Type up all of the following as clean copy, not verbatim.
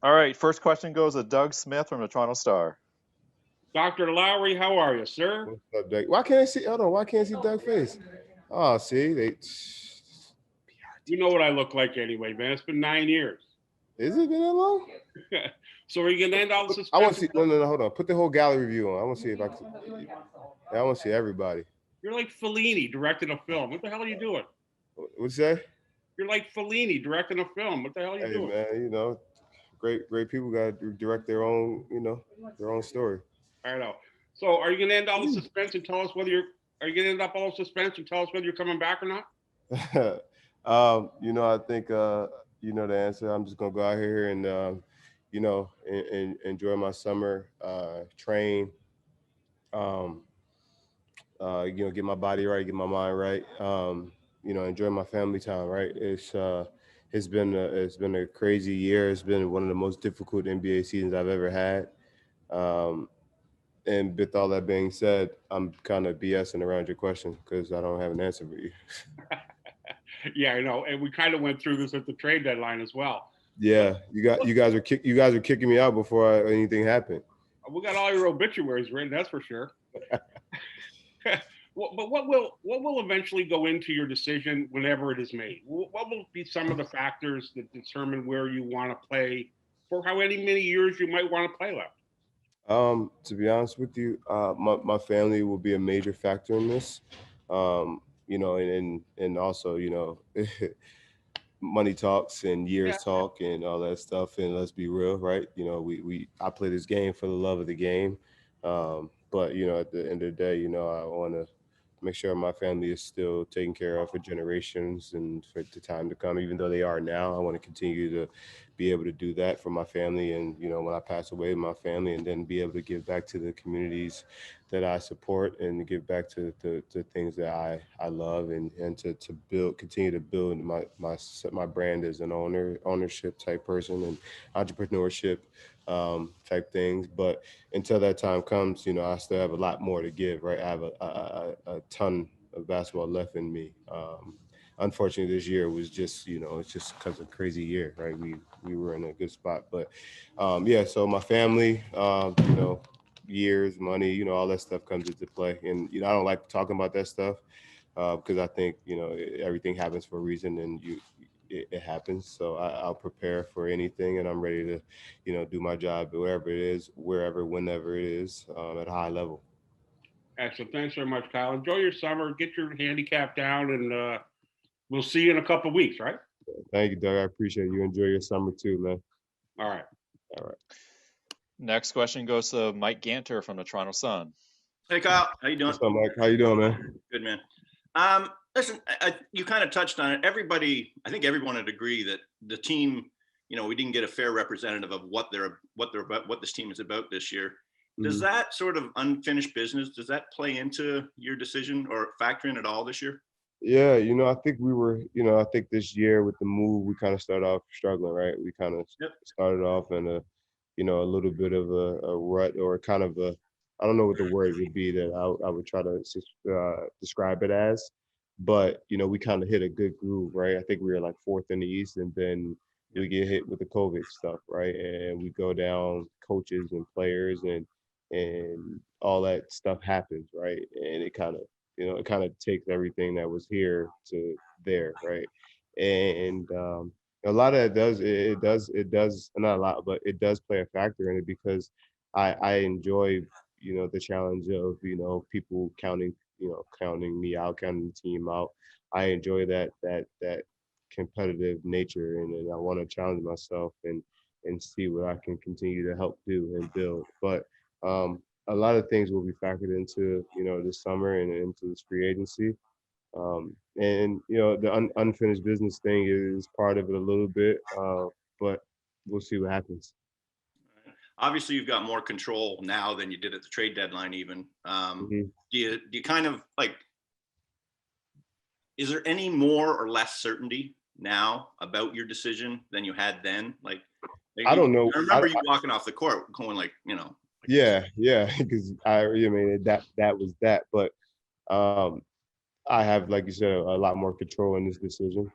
All right, first question goes to Doug Smith from the Toronto Star. Dr. Lowry, how are you, sir? What's up, Doug? Why can't I see? Hold on. Why can't I see Doug's face? Oh, see, they. You know what I look like anyway, man. It's been 9 years. Is it been that long? So are you going to end all the suspense? I want to see. No. Hold on. Put the whole gallery view on. I want to see if I can. Yeah, I want to see everybody. You're like Fellini directing a film. What the hell are you doing? What you say? You're like Fellini directing a film. What the hell are you Hey doing? man, great people got to direct their own, their own story. I know. So are you going to end all the suspense and tell us whether you're? Are you going to end up all the suspense and tell us whether you're coming back or not? I think you know the answer. I'm just gonna go out here and enjoy my summer, train, um, get my body right, get my mind right. Enjoy my family time. Right. It's been a crazy year. It's been one of the most difficult NBA seasons I've ever had. Um, and with all that being said, I'm kind of BSing around your question because I don't have an answer for you. Yeah, I know. And we kind of went through this at the trade deadline as well. Yeah, you guys are kicking me out before anything happened. We got all your obituaries written, that's for sure. But what will eventually go into your decision whenever it is made? What will be some of the factors that determine where you want to play for how many years you might want to play left? To be honest with you, my family will be a major factor in this. And also, money talks and Yeah. years talk and all that stuff. And let's be real, right? I play this game for the love of the game. But at the end of the day, I want to make sure my family is still taken care of for generations and for the time to come. Even though they are now, I want to continue to be able to do that for my family. And when I pass away, my family, and then be able to give back to the communities that I support and give back to things that I love, and to continue to build my brand as an ownership type person and entrepreneurship type things. But until that time comes, I still have a lot more to give. Right, I have a ton of basketball left in me. Unfortunately, this year was just, it's just because of crazy year, right? We were in a good spot, but yeah. So my family, years, money, all that stuff comes into play, and I don't like talking about that stuff because I think everything happens for a reason, and it happens. So I'll prepare for anything, and I'm ready to, do my job wherever it is, wherever, whenever it is, at a high level. Excellent. Thanks very much, Kyle. Enjoy your summer. Get your handicap down, and we'll see you in a couple of weeks, right? Thank you, Doug. I appreciate it. You enjoy your summer too, man. All right. All right. Next question goes to Mike Ganter from the Toronto Sun. Hey, Kyle. How you doing? What's up, Mike? How you doing, man? Good, man. Listen, you kind of touched on it. I think everyone would agree that the team, we didn't get a fair representative of what this team is about this year. Does that sort of unfinished business, does that play into your decision or factor in at all this year? Yeah, I think I think this year with the move, we kind of started off struggling, right? We kind of started off in a little bit of a rut, or kind of I don't know what the word would be that I would try to describe it as, but we kind of hit a good groove, right? I think we were like fourth in the East, and then we get hit with the COVID stuff, right? And we go down coaches and players, and all that stuff happens, right? And it kind of takes everything that was here to there, right? And a lot of it does not a lot, but it does play a factor in it, because I enjoy the challenge of people counting me out, counting the team out. I enjoy that competitive nature, and I want to challenge myself and see what I can continue to help do and build. But a lot of things will be factored into this summer and into this free agency. And the unfinished business thing is part of it a little bit, but we'll see what happens. Obviously, you've got more control now than you did at the trade deadline. Even Mhm. do you kind of like? Is there any more or less certainty now about your decision than you had then? Like I don't know. I remember you walking off the court going like, Yeah, because I mean that was that, but um, I have, like you said, a lot more control in this decision,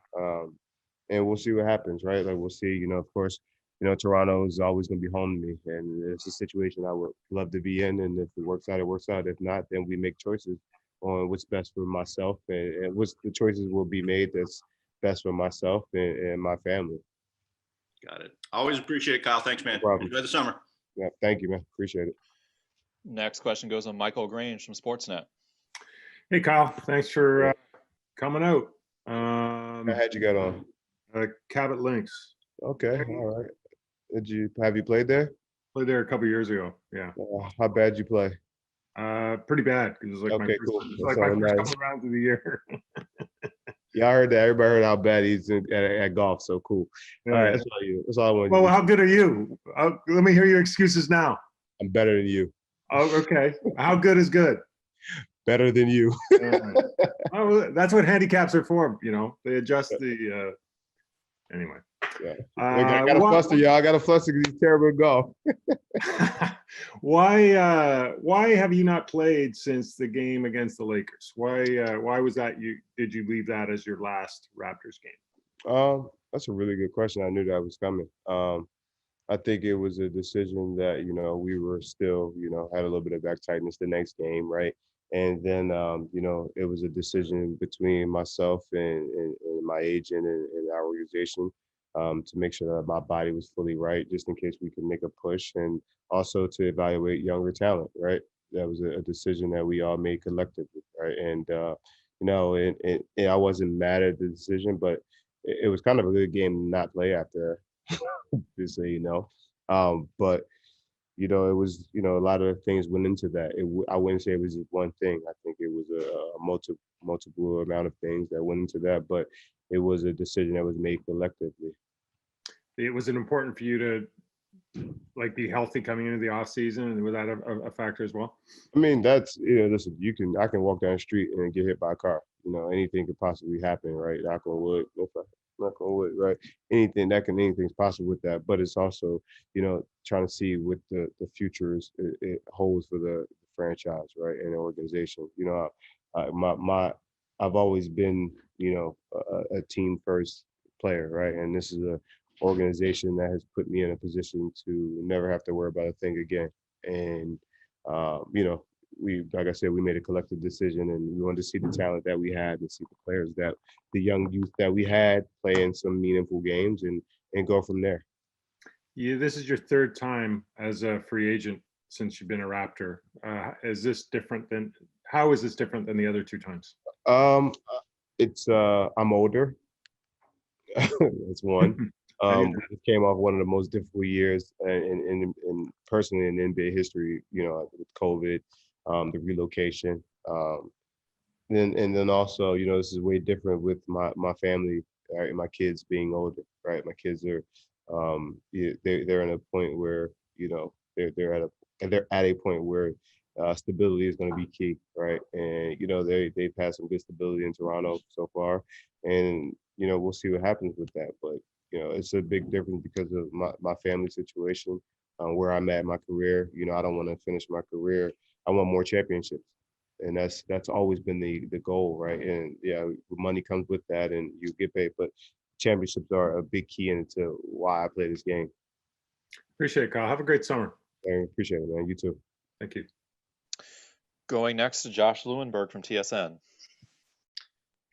and we'll see what happens, right? Like we'll see. Of course, Toronto is always going to be home to me, and it's a situation I would love to be in. And if it works out, it works out. If not, then we make choices on what's best for myself, and what's the choices will be made that's best for myself and my family. Got it. Always appreciate it, Kyle. Thanks, man. No problem. Enjoy the summer. Yeah, thank you, man. Appreciate it. Next question goes to Michael Grange from Sportsnet. Hey, Kyle. Thanks for coming out. How had you got on? Cabot Lynx. Okay, all right. Have you played there? Played there a couple years ago. Yeah. How bad you play? Pretty bad. It was like Okay, my cool. first, like my first couple of rounds of the year. Yeah, I heard that. Everybody heard how bad he's at golf. So cool. Yeah. All right, that's all you. That's all I wanted. Well, how good are you? Let me hear your excuses now. I'm better than you. Oh, okay. How good is good? Better than you. Oh, that's what handicaps are for. They adjust the. Anyway. Yeah. I got to fluster, y'all. I got to fluster because he's terrible at golf. Why have you not played since the game against the Lakers? Why was that did you leave that as your last Raptors game? That's a really good question. I knew that was coming. I think it was a decision that, we were still, had a little bit of back tightness the next game, right? And then, it was a decision between myself and my agent and our organization to make sure that my body was fully right, just in case we could make a push, and also to evaluate younger talent, right? That was a decision that we all made collectively, right? And, and I wasn't mad at the decision, but it was kind of a good game to not play after, just so you know. But it was, a lot of things went into that. I wouldn't say it was just one thing. I think it was a multiple amount of things that went into that, but it was a decision that was made collectively. It was important for you to be healthy coming into the off season, and was that a factor as well? I mean, that's, listen, I can walk down the street and get hit by a car. Anything could possibly happen, right? Knock on wood, knock on wood, right? Anything's possible with that. But it's also, trying to see what the future it holds for the franchise, right, and the organization. I've always been, a team first player, right? And this is a organization that has put me in a position to never have to worry about a thing again. And like I said, we made a collective decision, and we wanted to see the talent that we had, and see the players the young youth that we had playing some meaningful games, and go from there. Yeah, this is your third time as a free agent since you've been a Raptor. How is this different than the other two times? It's I'm older. That's one. We just came off one of the most difficult years in personally in NBA history, with COVID, the relocation. Then also, this is way different with my family, right? My kids being older, right? My kids are they're in a point where, they're at a point where stability is going to be key, right? And they've had some good stability in Toronto so far, and we'll see what happens with that. But it's a big difference because of my family situation, where I'm at in my career. I don't want to finish my career. I want more championships, and that's always been the goal, right? And yeah, money comes with that, and you get paid, but championships are a big key into why I play this game. Appreciate it, Kyle. Have a great summer. I appreciate it, man. You too. Thank you. Going next to Josh Lewinberg from TSN.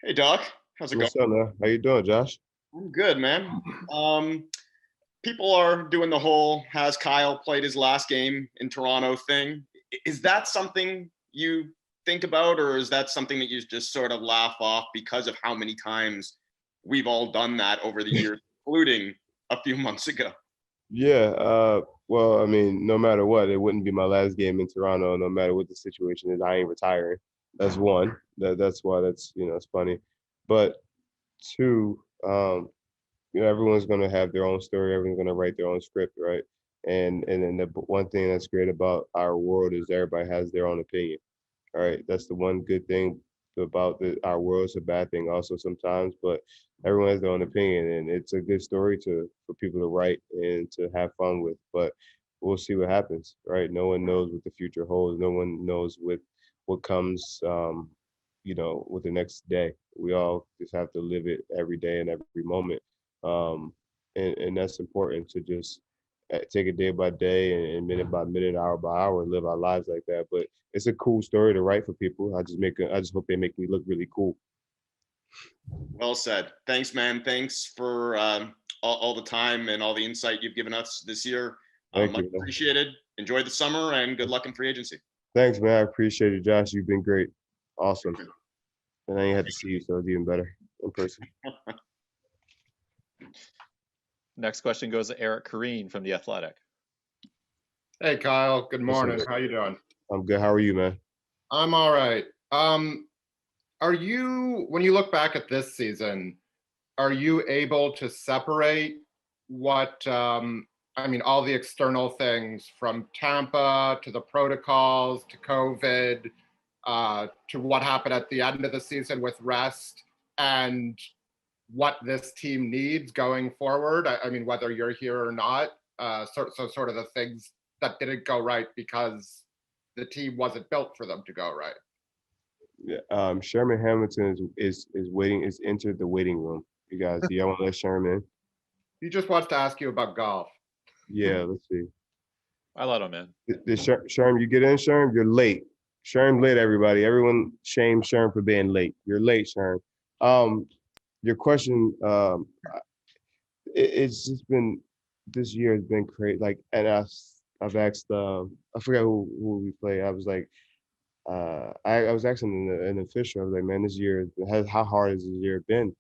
Hey, Doc. How's it going? What's up, man? How you doing, Josh? I'm good, man. People are doing the whole "has Kyle played his last game in Toronto" thing. Is that something you think about, or is that something that you just sort of laugh off because of how many times we've all done that over the years, including a few months ago? Yeah. Well, I mean, no matter what, it wouldn't be my last game in Toronto. No matter what the situation is, I ain't retiring. That's one. That's why it's funny. But two, everyone's gonna have their own story. Everyone's gonna write their own script, right? And then the one thing that's great about our world is everybody has their own opinion. All right, that's the one good thing about our world. It's a bad thing also sometimes, but everyone has their own opinion, and it's a good story for people to write and to have fun with. But we'll see what happens, right? No one knows what the future holds. No one knows what comes, with the next day. We all just have to live it every day and every moment. and that's important to just take it day by day and minute by minute, hour by hour, live our lives like that. But it's a cool story to write for people. I just hope they make me look really cool. Well said. Thanks, man. Thanks for all the time and all the insight you've given us this year. Thank Much you, man. appreciated. Enjoy the summer and good luck in free agency. Thanks, man. I appreciate it, Josh. You've been great. Awesome. And I ain't had to see you, so it's even better in person. Next question goes to Eric Kareen from The Athletic. Hey, Kyle. Good morning. up? How you doing? I'm good. How are you, man? I'm all right. Are you, when you look back at this season, are you able to separate what, I mean, all the external things from Tampa to the protocols to COVID to what happened at the end of the season with rest and what this team needs going forward? I mean, whether you're here or not, so sort of the things that didn't go right because the team wasn't built for them to go right. Yeah, Sherman Hamilton is waiting, is entered the waiting room. You guys, do y'all want to let Sherman in? He just wants to ask you about golf. Yeah, let's see. I let him in. Sherm, you get in, Sherm? You're late. Sherm late, everybody. Everyone shame Sherm for being late. You're late, Sherm. Your question, it's just been, this year has been crazy. Like, and I've asked, I forgot who we played. I was like, I was asking an official, I was like, man, this year, how hard has this year been?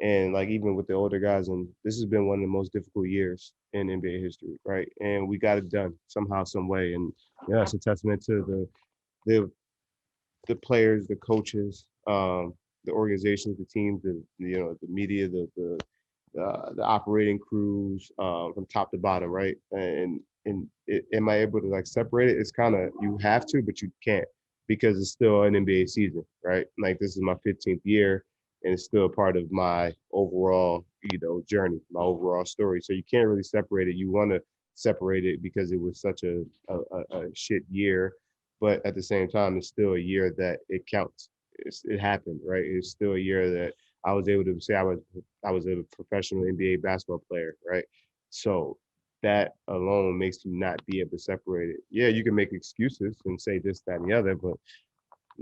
And like, even with the older guys, and this has been one of the most difficult years in NBA history, right? And we got it done somehow, some way. And yeah, it's a testament to the players, the coaches, the organizations, the teams, the media, the operating crews, from top to bottom, right? And am I able to like separate it? It's kind of, you have to, but you can't, because it's still an NBA season, right? Like, this is my 15th year, and it's still a part of my overall, journey, my overall story. So you can't really separate it. You want to separate it because it was such a shit year, but at the same time, it's still a year that it counts. It happened, right? It's still a year that I was able to say I was a professional NBA basketball player, right? So that alone makes you not be able to separate it. Yeah, you can make excuses and say this, that, and the other, but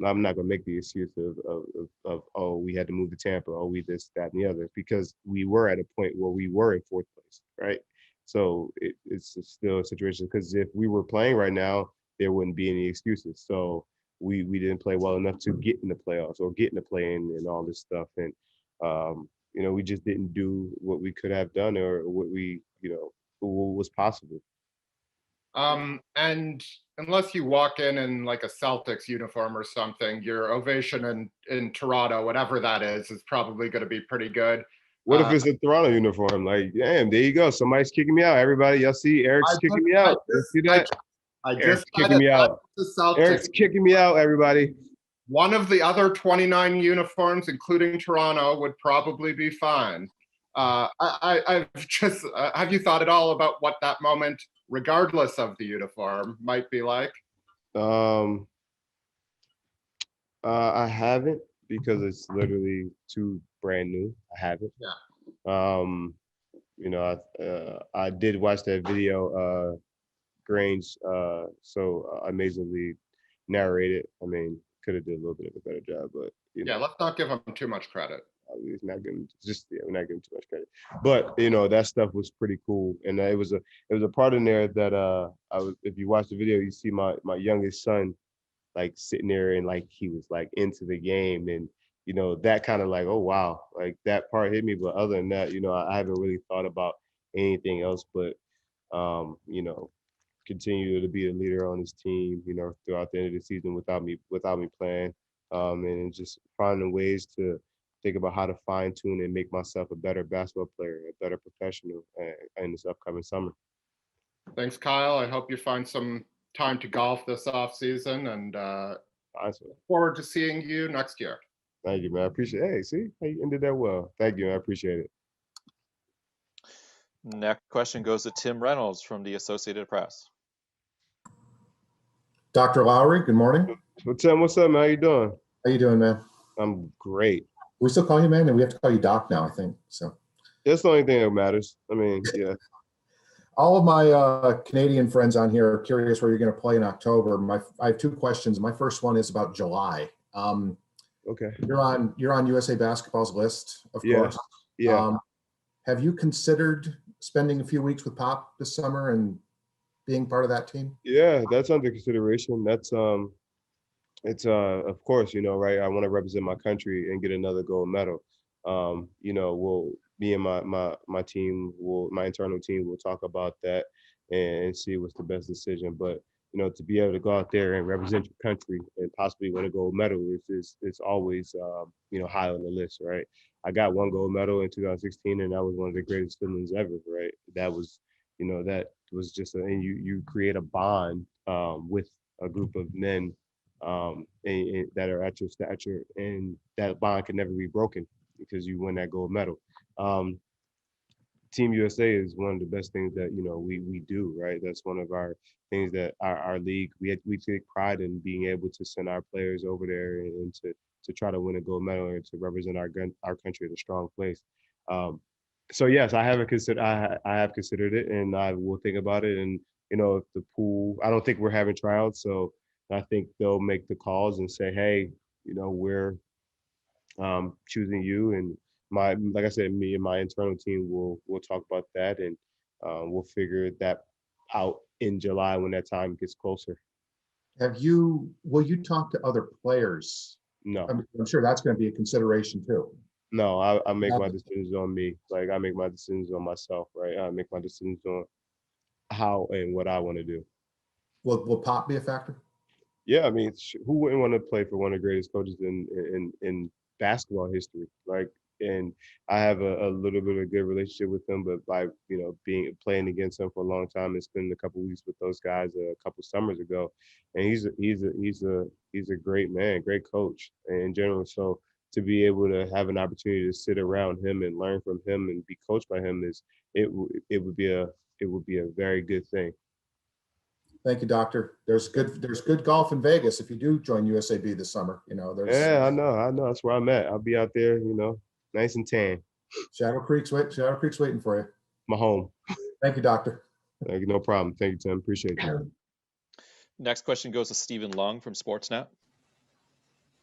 I'm not gonna make the excuse of oh, we had to move to Tampa, oh, we this, that, and the other, because we were at a point where we were in fourth place, right? So it's still a situation, because if we were playing right now, there wouldn't be any excuses. So we didn't play well enough to get in the playoffs or get in the play-in and all this stuff, and we just didn't do what we could have done, or what we what was possible. And unless you walk in like a Celtics uniform or something, your ovation in Toronto, whatever that is probably going to be pretty good. What if it's a Toronto uniform? Like, damn, there you go. Somebody's kicking me out. Everybody, y'all see Eric's kicking me out. You see that? Eric's kicking me out. Eric's kicking me out, everybody. One of the other 29 uniforms, including Toronto, would probably be fine. I've just, have you thought at all about what that moment, regardless of the uniform, might be like? I haven't, because it's literally too brand new. I haven't. Yeah. I did watch that video, Grange, so amazingly narrated. I mean, could have did a little bit of a better job, but yeah, let's not give him too much credit. We're not giving too much credit. But that stuff was pretty cool, and it was a part in there that if you watch the video, you see my youngest son like sitting there, and like he was like into the game, and that kind of like, oh wow, like that part hit me. But other than that, I haven't really thought about anything else, but continue to be a leader on this team, throughout the end of the season without me playing, and just finding ways to think about how to fine tune and make myself a better basketball player, a better professional in this upcoming summer. Thanks, Kyle. I hope you find some time to golf this off season, and awesome. Look forward to seeing you next year. Thank you, man. I appreciate it. Hey, see, you ended that well. Thank you. I appreciate it. Next question goes to Tim Reynolds from the Associated Press. Dr. Lowry, good morning. Well, Tim, what's up, man? How you doing? How you doing, man? I'm great. We still call you man, and we have to call you Doc now, I think. So That's the only thing that matters. I mean, yeah. All of my Canadian friends on here are curious where you're going to play in October. I have two questions. My first one is about July. Okay. You're on USA Basketball's list, of Yeah. course. Yeah. Have you considered spending a few weeks with Pop this summer and being part of that team? Yeah, that's under consideration. That's it's of course, right. I want to represent my country and get another gold medal. We'll me and my team will my internal team will talk about that and see what's the best decision. But to be able to go out there and represent your country and possibly win a gold medal is always high on the list, right? I got one gold medal in 2016, and that was one of the greatest feelings ever, right? That was that was just and you create a bond with a group of men that are at your stature, and that bond can never be broken because you win that gold medal. Um, Team USA is one of the best things that we do, right? That's one of our things that our league we take pride in being able to send our players over there and to try to win a gold medal and to represent our country in a strong place. So yes, I have considered it, and I will think about it. And if the pool, I don't think we're having tryouts, so I think they'll make the calls and say, hey, we're choosing you. And like I said, me and my internal team will talk about that, and we'll figure that out in July when that time gets closer. Will you talk to other players? No, I'm sure that's going to be a consideration too. no, I make my decisions on me. Like I make my decisions on myself, right? I make my decisions on how and what I want to do. Will Pop be a factor? Yeah, I mean, who wouldn't want to play for one of the greatest coaches in basketball history? Like, and I have a little bit of a good relationship with him, but by being playing against him for a long time and spending a couple weeks with those guys a couple summers ago, and he's a great man, great coach in general. So to be able to have an opportunity to sit around him and learn from him and be coached by him it would be a very good thing. Thank you, Doctor. There's good golf in Vegas if you do join USAB this summer. Yeah, I know. That's where I'm at. I'll be out there, nice and tan. Shadow Creek's waiting for you. My home. Thank you, Doctor. No problem. Thank you, Tim. Appreciate you. Next question goes to Stephen Long from Sportsnet.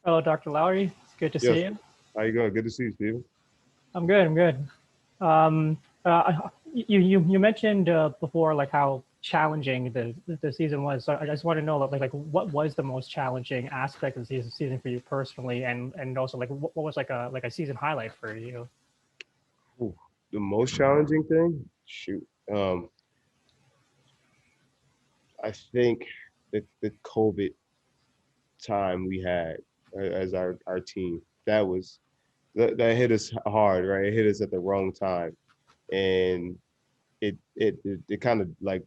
Hello, Dr. Lowry. Good to see you. How you going? Good to see you, Stephen. I'm good. You mentioned before like how challenging the season was. So I just want to know like what was the most challenging aspect of the season for you personally, and also like what was like a season highlight for you? Ooh, the most challenging thing? Shoot. I think the COVID time we had as our team, that hit us hard, right? It hit us at the wrong time. And it kind of like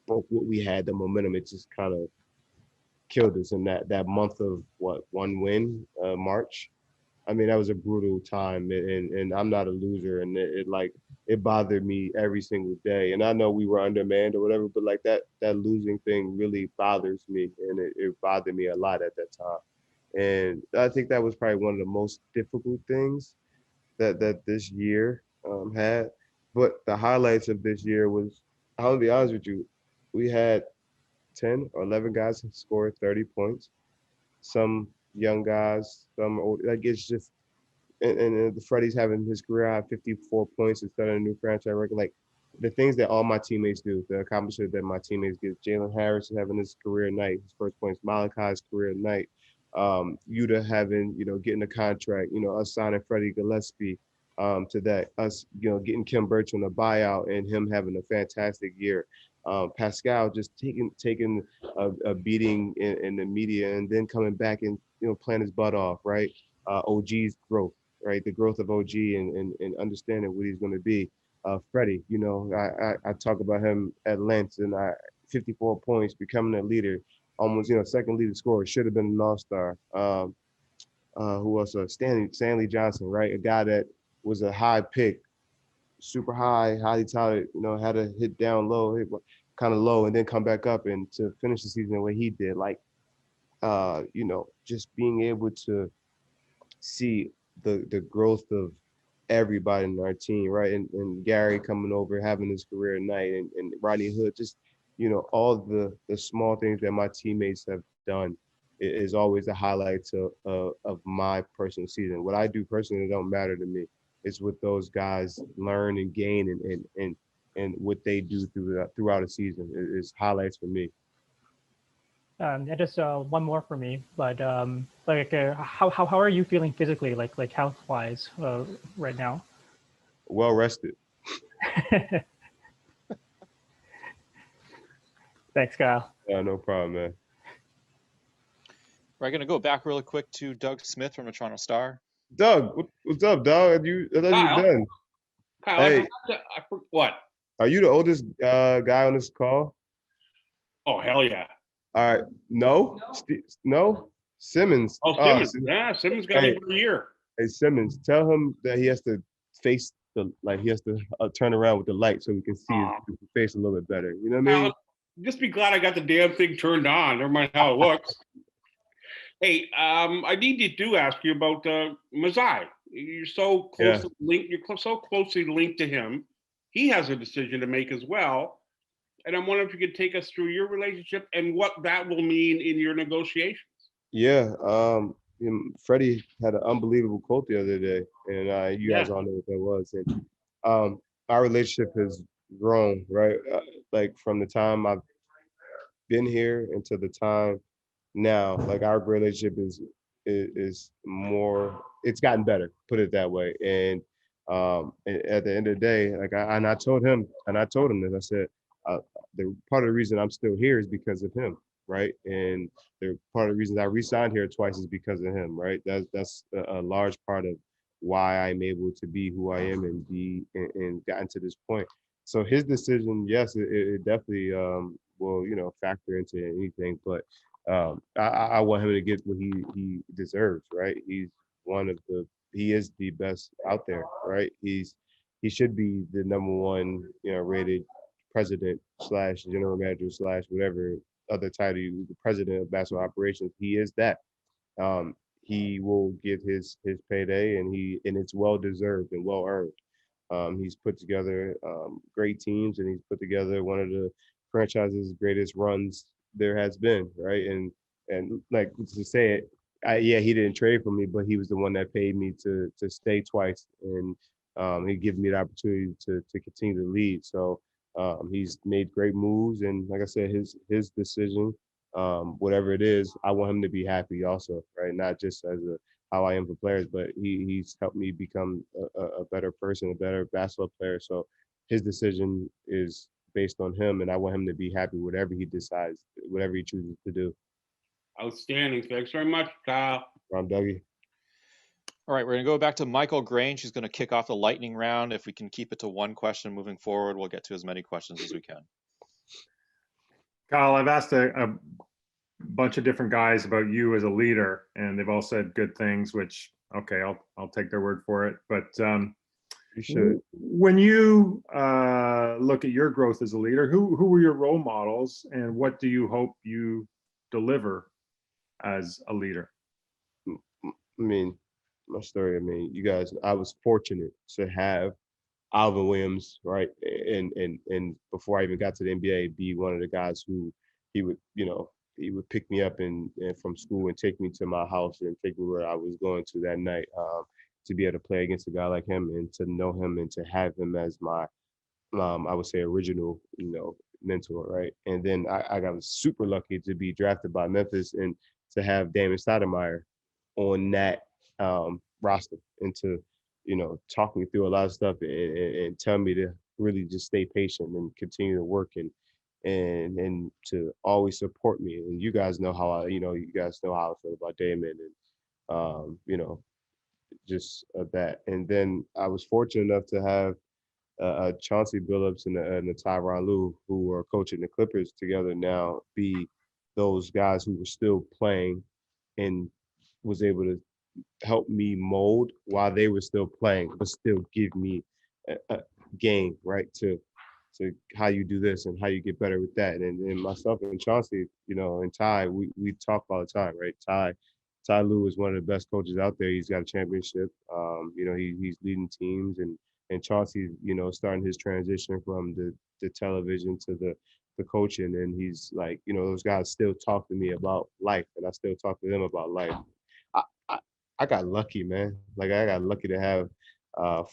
broke what we had, the momentum. It just kind of killed us in that month of one win, March. I mean, that was a brutal time, and I'm not a loser, and it bothered me every single day. And I know we were undermanned or whatever, but like that losing thing really bothers me, and it bothered me a lot at that time. And I think that was probably one of the most difficult things that this year had. But the highlights of this year was, I'll be honest with you, we had 10 or 11 guys who scored 30 points. Some young guys, some old, like it's just, and the Freddie's having his career high 54 points instead of a new franchise record. Like the things that all my teammates do, the accomplishments that my teammates get. Jalen Harris is having his career night, his first points. Malachi's career night. Yuta having, getting a contract. Us signing Freddie Gillespie to that. Us, getting Kim Birch on a buyout and him having a fantastic year. Pascal just taking a beating in the media and then coming back and playing his butt off, right? OG's growth, right? The growth of OG and understanding what he's going to be. Freddie, I talk about him at length, and 54 points, becoming a leader, almost second leading scorer, should have been an all-star. Who else? Stanley Johnson, right? A guy that was a high pick, super high, highly touted, had to hit down low, hit kind of low, and then come back up and to finish the season the way he did. Like, just being able to see the growth of everybody in our team, right? And Gary coming over, having his career night, and Rodney Hood, just, all the small things that my teammates have done is always a highlight of my personal season. What I do personally don't matter to me. It's what those guys learn and gain and what they do throughout a season is highlights for me. And just one more for me, but how are you feeling physically, like health wise, right now? Well rested. Thanks, Kyle. Yeah, no problem, man. We're going to go back really quick to Doug Smith from the Toronto Star. Doug, what's up, dog? I thought you were done. Kyle, Hey. What? Are you the oldest guy on this call? Oh, hell yeah. All right. No? No? Simmons. Oh, Simmons. Yeah, Simmons got Hey. me for a year. Hey, Simmons, tell him that he has to face he has to turn around with the light so we can see his face a little bit better. You know what I mean? Just be glad I got the damn thing turned on. Never mind how it looks. Hey, I need to ask you about Mazai. You're so closely linked. You're so closely linked to him. He has a decision to make as well. And I'm wondering if you could take us through your relationship and what that will mean in your negotiations. Yeah. Freddie had an unbelievable quote the other day, and you guys all know what that was. And our relationship has grown, right? Like from the time I've been here until the time now, like our relationship is more. It's gotten better, put it that way. And at the end of the day, like I told him this. I said, the part of the reason I'm still here is because of him, right? And the part of the reasons I re-signed here twice is because of him, right? That's a large part of why I'm able to be who I am and gotten to this point. So his decision, yes, it definitely will factor into anything, but I want him to get what he deserves, right? He is the best out there, right? He should be the number one, rated president / general manager / whatever other title, the president of basketball operations. He is that. He will get his payday, and it's well deserved and well earned. He's put together great teams, and he's put together one of the franchise's greatest runs there has been, right? And like to say it, he didn't trade for me, but he was the one that paid me to stay twice, and he gave me the opportunity to continue to lead. So he's made great moves, and like I said, his decision, whatever it is, I want him to be happy also, right? Not just as how I am for players, but he's helped me become a better person, a better basketball player. So his decision is based on him, and I want him to be happy whatever he decides, whatever he chooses to do. Outstanding. Thanks very much, Kyle. I'm Dougie. All right, we're going to go back to Michael Grange. He's going to kick off the lightning round. If we can keep it to one question moving forward, we'll get to as many questions as we can. Kyle, I've asked a bunch of different guys about you as a leader, and they've all said good things, which, okay, I'll take their word for it. But You should. when you look at your growth as a leader, who were your role models, and what do you hope you deliver as a leader? I mean, my story, you guys, I was fortunate to have Alvin Williams, right? And before I even got to the NBA, be one of the guys who he would pick me up and from school and take me to my house and take me where I was going to that night, to be able to play against a guy like him and to know him and to have him as my, I would say, original, mentor, right? And then I got super lucky to be drafted by Memphis and to have Damon Stoudemire on that roster and to, talk me through a lot of stuff and tell me to really just stay patient and continue to work and to always support me. And you guys know how I feel about Damon and, just that. And then I was fortunate enough to have Chauncey Billups and the Tyronn Lue, who are coaching the Clippers together now, be those guys who were still playing and was able to help me mold while they were still playing, but still give me a game, right, to how you do this and how you get better with that. And myself and Chauncey, and Ty, we talk all the time, right? Ty Ty Lue is one of the best coaches out there. He's got a championship. You know, he's leading teams, and Chauncey's, you know, starting his transition from the television to the coaching, and he's like, you know, those guys still talk to me about life, and I still talk to them about life. I I, I got lucky, man. Like I got lucky to have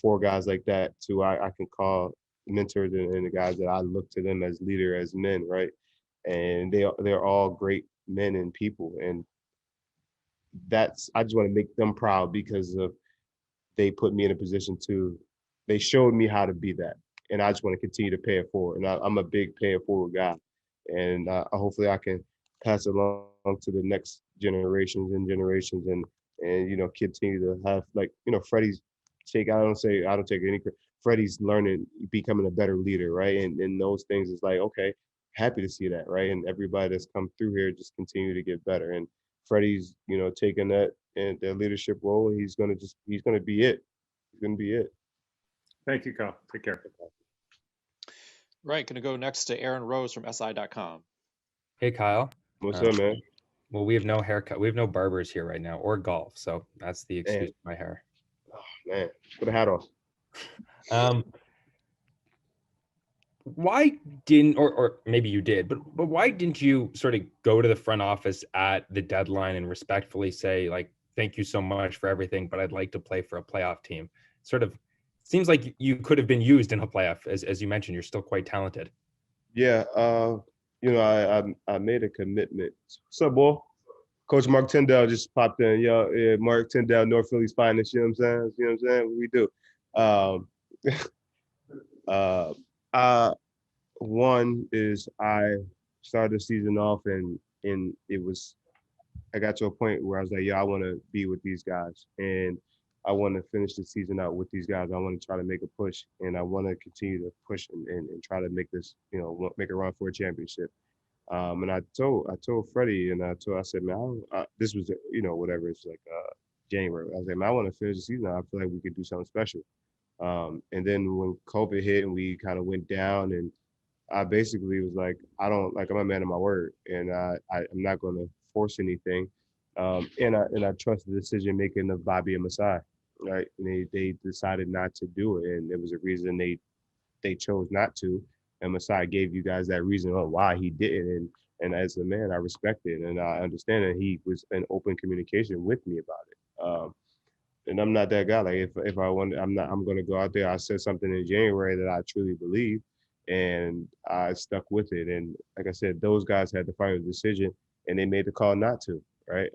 4 guys like that too. I can call mentors, and the guys that I look to them as leader, as men, right? And they're all great men and people, and that's I just want to make them proud because of they put me in a position to they showed me how to be that, and I just want to continue to pay it forward. And I'm a big pay it forward guy, and hopefully I can pass it along to the next generations and generations, and you know, continue to have, like, you know, Freddie's take. I don't take any credit. Freddie's learning, becoming a better leader, right? And those things is like, okay, happy to see that, right? And everybody that's come through here just continue to get better. And Freddie's, you know, taking that and their leadership role, and he's gonna be it. He's gonna be it. Thank you, Kyle. Take care. Right, going to go next to Aaron Rose from SI.com. Hey, Kyle. What's up, man? Well, we have no haircut. We have no barbers here right now, or golf. So that's the excuse for my hair. Oh, man, put a hat on. Why didn't, or maybe you did, but why didn't you sort of go to the front office at the deadline and respectfully say, like, thank you so much for everything, but I'd like to play for a playoff team? Sort of seems like you could have been used in a playoff. As you mentioned, you're still quite talented. Yeah, you know, I made a commitment. What's up, boy? Coach Mark Tyndall just popped in. Yo, yeah, Mark Tyndall, North Philly's finest. You know what I'm saying? You know what I'm saying? What we do. One is I started the season off, and it was, I got to a point where I was like, yeah, I want to be with these guys, and I want to finish the season out with these guys. I want to try to make a push, and I want to continue to push and try to make this, you know, make a run for a championship. And I told Freddie, and I said, man, this was, you know, whatever, it's like January. I was like, man, I want to finish the season. I feel like we could do something special. And then when COVID hit and we kind of went down, and I basically was like, I'm a man of my word, and I'm not going to force anything. And I trust the decision making of Bobby and Masai, right? And they decided not to do it, and there was a reason they chose not to. And Masai gave you guys that reason on why he didn't. And as a man, I respect it, and I understand that he was in open communication with me about it. And I'm not that guy. Like if I want, I'm going to go out there. I said something in January that I truly believe, and I stuck with it. And like I said, those guys had the final decision, and they made the call not to. Right?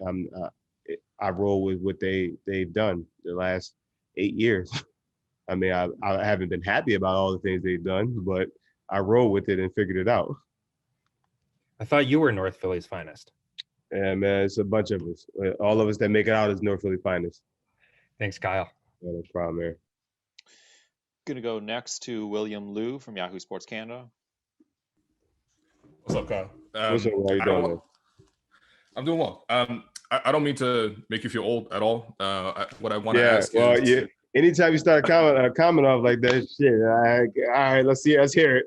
I roll with what they've done the last 8 years. I mean, I haven't been happy about all the things they've done, but I roll with it and figured it out. I thought you were North Philly's finest. Yeah, man, it's a bunch of us. All of us that make it out is North Philly finest. Thanks, Kyle. Yeah, no problem, man. Going to go next to William Liu from Yahoo Sports Canada. What's up, Kyle? What's up? How you doing, man? I'm doing well. I don't mean to make you feel old at all. What I want to ask is, yeah. Anytime you start a comment off like that, shit. All right, let's hear it.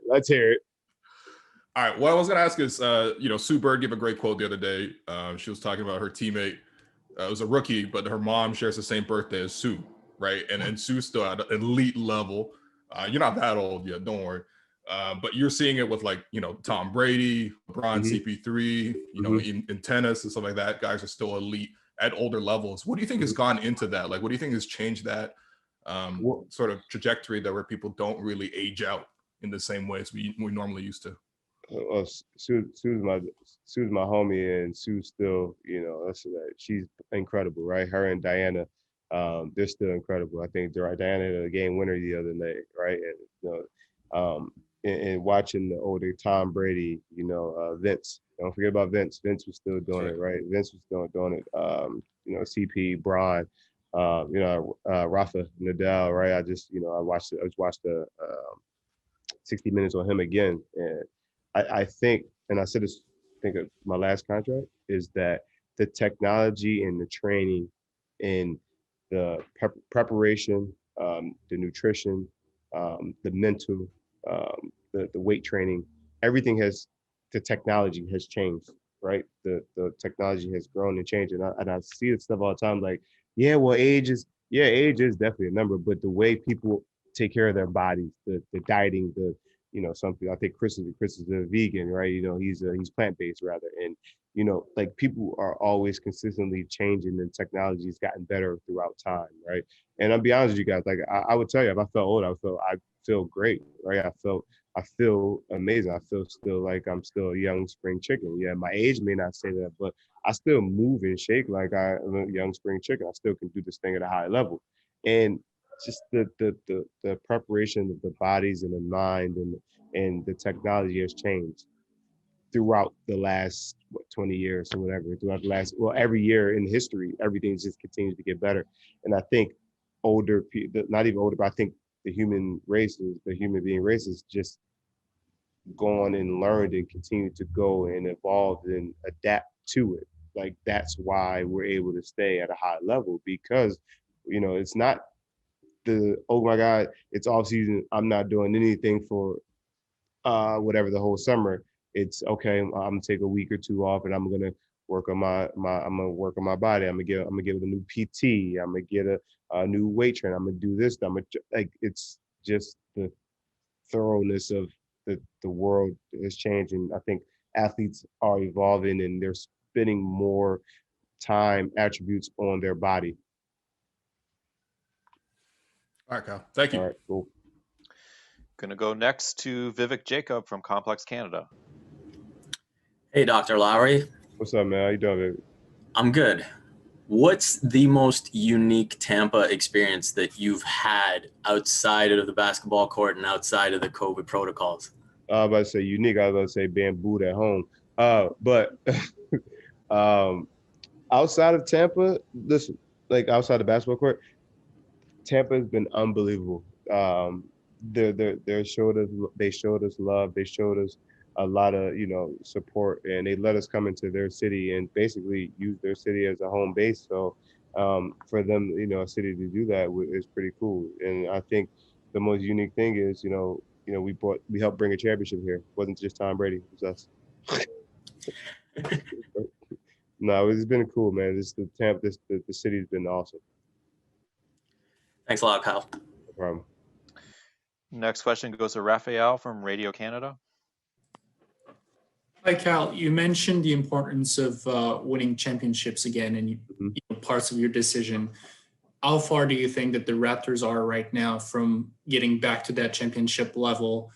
All right. What I was going to ask is, you know, Sue Bird gave a great quote the other day. She was talking about her teammate. It was a rookie, but her mom shares the same birthday as Sue, right? And Sue's still at an elite level. You're not that old yet, don't worry. But you're seeing it with, like, you know, Tom Brady, LeBron, CP3, you know, in tennis and stuff like that. Guys are still elite at older levels. What do you think has gone into that? Like, what do you think has changed that sort of trajectory that where people don't really age out in the same way as we normally used to? Sue's my homie, and Sue's still, you know, she's incredible, right? Her and Diana, they're still incredible. I think Diana had a game winner the other night, right? And, you know, and watching the older Tom Brady, you know, Vince. Don't forget about Vince. Vince was still doing it, right? Vince was still doing it. You know, CP, Braun, you know, Rafa Nadal, right? I just watched the 60 Minutes on him again, and I think, and I said this, I think of my last contract, is that the technology and the training and the preparation, the nutrition, the mental, the weight training, everything the technology has changed. right? The technology has grown and changed, and I see this stuff all the time. Like, yeah, well, age is definitely a number, but the way people take care of their bodies, the dieting, some people. I think Chris is a vegan, right? He's plant based rather, and like people are always consistently changing, and technology's gotten better throughout time, right? And I'll be honest with you guys, like I would tell you, if I felt old, I feel great, right? I feel amazing. I feel still like I'm still a young spring chicken. Yeah, my age may not say that, but I still move and shake like I'm a young spring chicken. I still can do this thing at a high level. And just the preparation of the bodies and the mind and the technology has changed throughout the last 20 years or whatever, throughout the last, well, every year in history, everything just continues to get better. And I think older people, not even older, but I think the human being race is just gone and learned and continue to go and evolve and adapt to it. Like that's why we're able to stay at a high level because, it's not oh my God, it's off season. I'm not doing anything for whatever the whole summer. It's okay. I'm gonna take a week or two off, and I'm gonna work on I'm gonna work on my body. I'm gonna give it a new PT. I'm gonna get a new weight trainer. I'm gonna do this. Like it's just the thoroughness of the world is changing. I think athletes are evolving and they're spending more time attributes on their body. All right, Kyle. Thank you. All right, cool. Going to go next to Vivek Jacob from Complex Canada. Hey, Dr. Lowry. What's up, man? How you doing, baby? I'm good. What's the most unique Tampa experience that you've had outside of the basketball court and outside of the COVID protocols? I was about to say unique. I was about to say bambooed at home. But outside of Tampa, listen, like outside the basketball court, Tampa has been unbelievable. They showed us love. They showed us a lot of support, and they let us come into their city and basically use their city as a home base. So for them, a city to do that is pretty cool. And I think the most unique thing is we helped bring a championship here. It wasn't just Tom Brady, it was us. No, it's been cool, man. The city's been awesome. Thanks a lot, Kyle. No problem. Next question goes to Raphael from Radio Canada. Hi, Cal. You mentioned the importance of winning championships again and parts of your decision. How far do you think that the Raptors are right now from getting back to that championship level,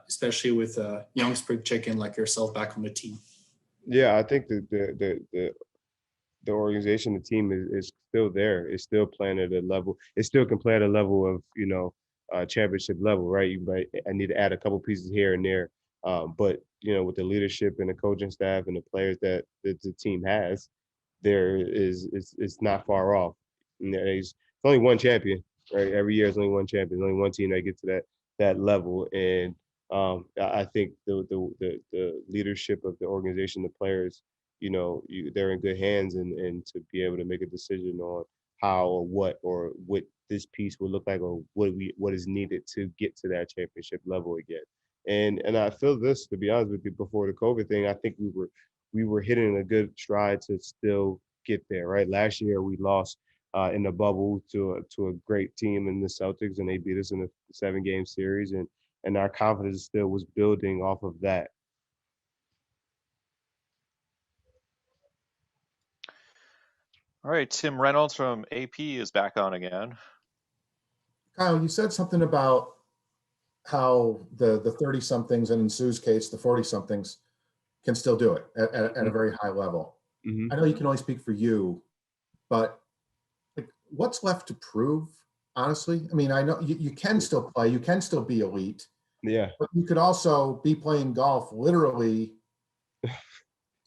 especially with a young spring chicken like yourself back on the team? Yeah, I think the organization, the team is still there. It's still playing at a level. It still can play at a level of championship level, right? I need to add a couple pieces here and there, but with the leadership and the coaching staff and the players that the team has, it's not far off. It's only one champion, right? Every year, it's only one champion. There's only one team that gets to that level, and I think the leadership of the organization, the players, they're in good hands, and to be able to make a decision on how or what this piece would look like, or what is needed to get to that championship level again. And I feel this, to be honest with you, before the COVID thing, I think we were hitting a good stride to still get there. Right, last year we lost in the bubble to a great team in the Celtics, and they beat us in a 7-game series, and our confidence still was building off of that. All right, Tim Reynolds from AP is back on again. Kyle, you said something about how the 30-somethings, and in Sue's case, the 40-somethings, can still do it at a very high level. I know you can only speak for you, but what's left to prove, honestly? I mean, I know you can still play, you can still be elite. Yeah. But you could also be playing golf literally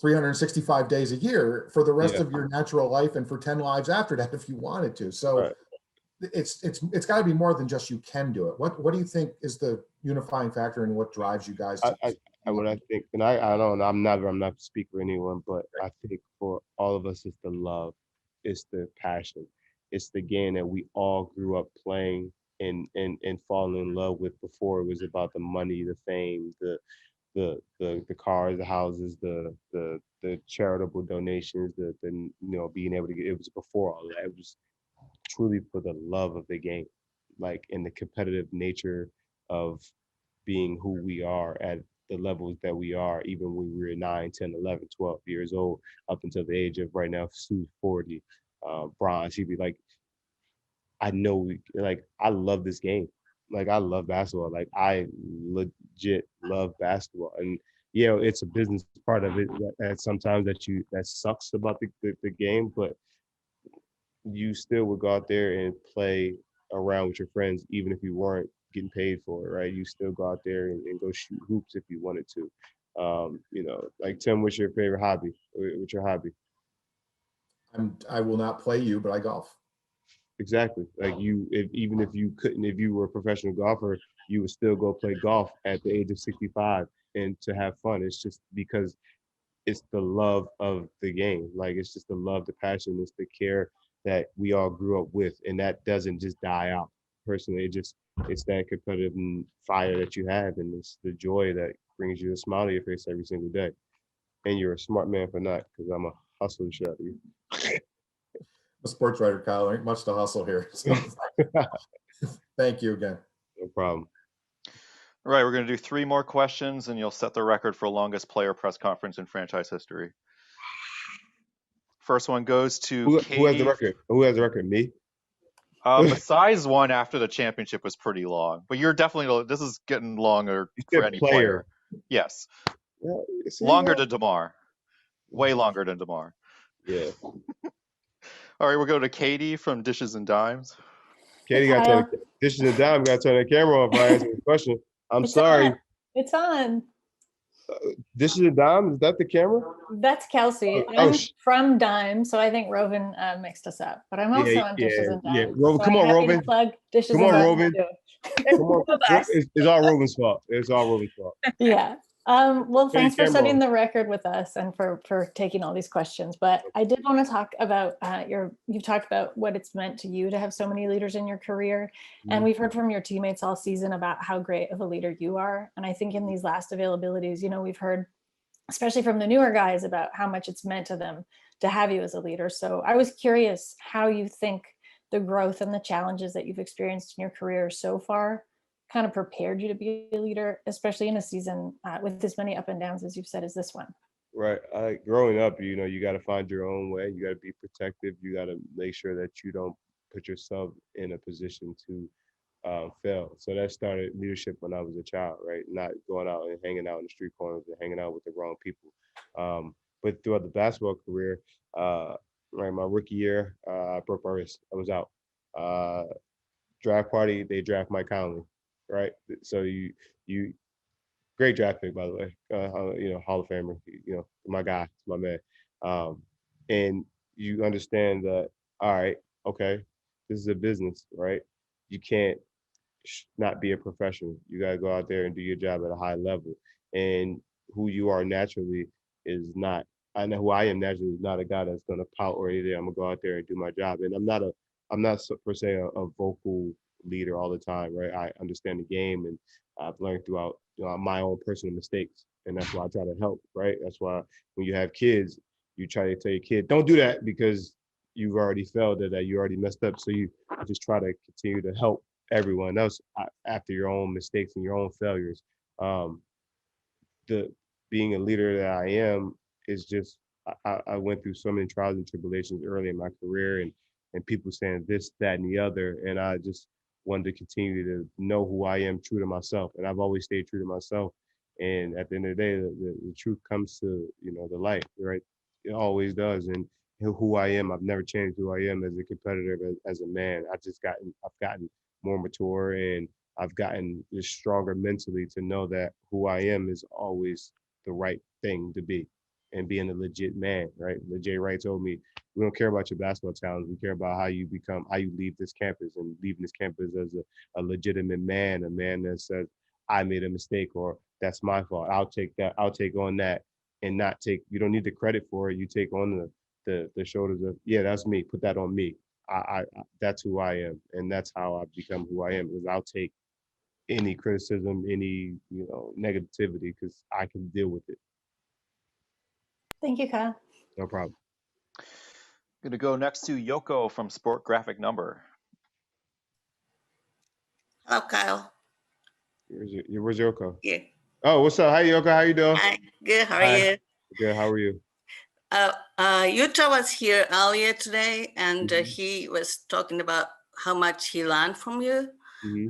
365 days a year for the rest of your natural life and for 10 lives after that if you wanted to. So it's got to be more than just you can do it. What do you think is the unifying factor and what drives you guys to what I think, and I don't know, I'm not speaking for anyone, but I think for all of us, it's the love, it's the passion, it's the game that we all grew up playing and falling in love with before it was about the money, the fame, the cars, the houses, the charitable donations, the being able to get, it was before all that. It was truly for the love of the game, like in the competitive nature of being who we are at the levels that we are, even when we were 9, 10, 11, 12 years old, up until the age of right now, Sue's 40, Bronze, he'd be like, I know, like, I love this game. Like, I love basketball. Like, I legit love basketball. And, it's a business part of it that sometimes that sucks about the game, but you still would go out there and play around with your friends, even if you weren't getting paid for it, right? You still go out there and go shoot hoops if you wanted to. Like Tim, what's your favorite hobby? What's your hobby? I will not play you, but I golf. Exactly. Like even if you couldn't, if you were a professional golfer, you would still go play golf at the age of 65 and to have fun. It's just because it's the love of the game. Like, it's just the love, the passion, it's the care that we all grew up with. And that doesn't just die out. Personally, it's that competitive fire that you have, and it's the joy that brings you a smile to your face every single day. And you're a smart man for not, because I'm a hustle shit out of you. I'm a sports writer, Kyle. There ain't much to hustle here. So thank you again. No problem. All right, we're going to do 3 more questions, and you'll set the record for longest player press conference in franchise history. First one goes to who has the record? Who has the record? Me? Besides one after the championship was pretty long, but you're definitely, this is getting longer for any player. Yes. Yeah, longer than DeMar. Way longer than DeMar. Yeah. All right, we'll go to Katie from Dishes and Dimes. Katie got to Dishes and Dimes, got to turn the camera off. I answer the question. I'm sorry. It's on. Dishes and Dimes, is that the camera? That's Kelsey. I'm from Dime, so I think Rovin mixed us up. But I'm also on Dishes and Dimes. Yeah, Rovin, so come on, Rovin. Plug Dishes come on, and Rovin. Come on. It's all Rovin's fault. It's all Rovin's fault. Yeah. Well, thanks for setting the record with us and for taking all these questions. But I did want to talk about you've talked about what it's meant to you to have so many leaders in your career. And we've heard from your teammates all season about how great of a leader you are. And I think in these last availabilities, we've heard, especially from the newer guys, about how much it's meant to them to have you as a leader. So I was curious how you think the growth and the challenges that you've experienced in your career so far kind of prepared you to be a leader, especially in a season with as many up and downs as you've said as this one. Right. Growing up, you got to find your own way. You got to be protective. You got to make sure that you don't put yourself in a position to fail. So that started leadership when I was a child, right? Not going out and hanging out in the street corners and hanging out with the wrong people. But throughout the basketball career, right, my rookie year, I broke my wrist. I was out. Draft party, they draft Mike Conley. Right, so you great draft pick, by the way. Hall of Famer. My guy, my man. And you understand that. All right, okay, this is a business, right? You can't not be a professional. You gotta go out there and do your job at a high level. And who you are naturally is not. I know who I am naturally is not a guy that's gonna pout or anything. I'm gonna go out there and do my job. And I'm not per se a vocal leader all the time, right? I understand the game, and I've learned throughout my own personal mistakes, and that's why I try to help, right? That's why when you have kids, you try to tell your kid, don't do that because you've already failed at that, you already messed up. So you just try to continue to help everyone else after your own mistakes and your own failures. The being a leader that I am is just I went through so many trials and tribulations early in my career, and people saying this, that, and the other, and I just wanted to continue to know who I am, true to myself. And I've always stayed true to myself. And at the end of the day, the truth comes to, the light, right? It always does. And who I am, I've never changed who I am as a competitor, as a man. I've gotten more mature, and I've gotten just stronger mentally to know that who I am is always the right thing to be, and being a legit man, right? Jay Wright told me, we don't care about your basketball talents. We care about how you leave this campus, and leaving this campus as a legitimate man, a man that says, I made a mistake, or that's my fault. I'll take that. I'll take on that, and you don't need the credit for it. You take on the shoulders of, yeah, that's me. Put that on me. I that's who I am. And that's how I've become who I am, because I'll take any criticism, any negativity, because I can deal with it. Thank you, Kyle. No problem. Gonna go next to Yoko from Sport Graphic Number. Hello, Kyle. Where's Yoko? Yeah. Oh, what's up? Hi, Yoko. How you doing? Hi. Good. How are Hi. you? Good. How are you? Utah was here earlier today, and he was talking about how much he learned from you.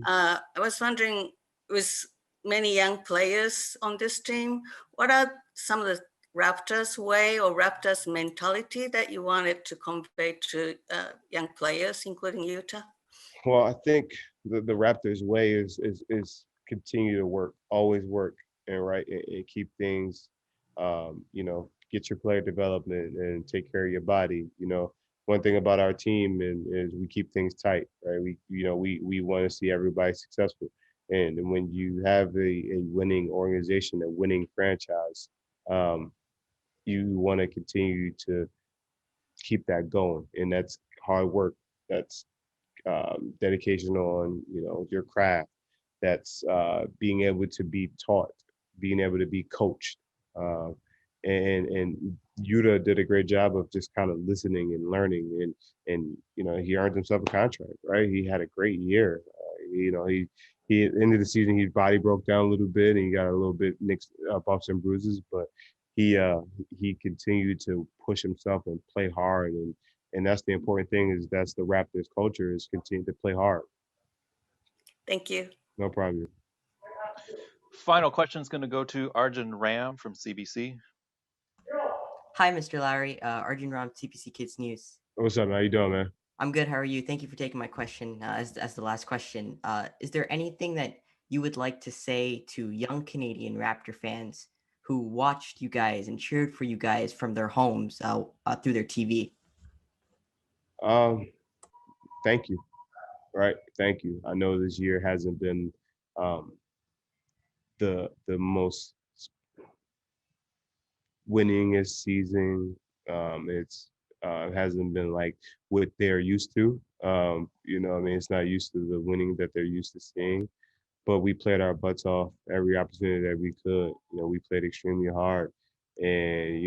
I was wondering, with many young players on this team, what are some of the Raptors way or Raptors mentality that you wanted to convey to young players, including Utah? Well, I think the Raptors way is continue to work, always work, and keep things, get your player development and take care of your body. One thing about our team is we keep things tight, right? We want to see everybody successful, and when you have a winning organization, a winning franchise, you want to continue to keep that going, and that's hard work. That's dedication on your craft. That's being able to be taught, being able to be coached, and Yuta did a great job of just kind of listening and learning, and he earned himself a contract, right? He had a great year. He at the end of the season his body broke down a little bit and he got a little bit bumps and bruises, but he continued to push himself and play hard, and that's the important thing. Is that's the Raptors culture, is continue to play hard. Thank you. No problem. Final question is going to go to Arjun Ram from CBC. Hi, Mr. Lowry. Arjun Ram, CBC Kids News. What's up, man? How you doing, man? I'm good. How are you? Thank you for taking my question as the last question. Is there anything that you would like to say to young Canadian Raptor fans who watched you guys and cheered for you guys from their homes through their TV? Thank you. Right. Thank you. I know this year hasn't been the most winningest season. It hasn't been like what they're used to. It's not used to the winning that they're used to seeing. But we played our butts off every opportunity that we could. We played extremely hard, and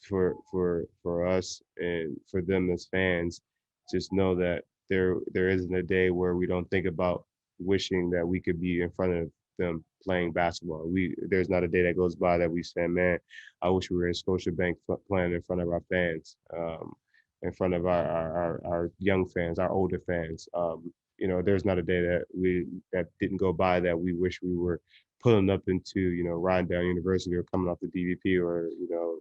for us and for them as fans, just know that there isn't a day where we don't think about wishing that we could be in front of them playing basketball. There's not a day that goes by that we say, man, I wish we were in Scotiabank playing in front of our fans, in front of our young fans, our older fans. There's not a day that didn't go by that we wish we were pulling up into, Rondell University or coming off the DVP or,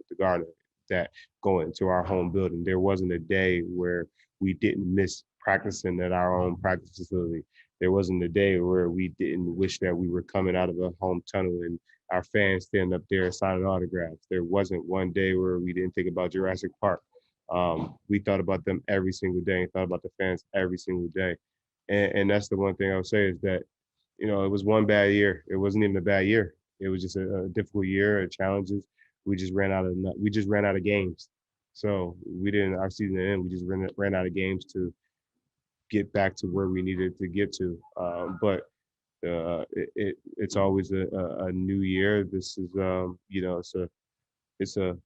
the Garden, that going to our home building. There wasn't a day where we didn't miss practicing at our own practice facility. There wasn't a day where we didn't wish that we were coming out of a home tunnel and our fans standing up there signing autographs. There wasn't one day where we didn't think about Jurassic Park. We thought about them every single day and thought about the fans every single day. And that's the one thing I would say is that, it was one bad year. It wasn't even a bad year. It was just a difficult year of challenges. We just ran out of games. So our season ended. We just ran out of games to get back to where we needed to get to. But it's always a new year. This is it's a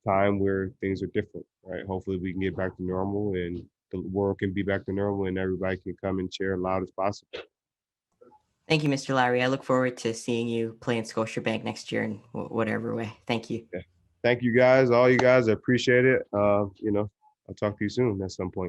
time where things are different, right? Hopefully we can get back to normal and the world can be back to normal and everybody can come and cheer as loud as possible. Thank you, Mr. Lowry. I look forward to seeing you play in Scotiabank next year in whatever way. Thank you. Yeah. Thank you guys, all you guys. I appreciate it. I'll talk to you soon at some point.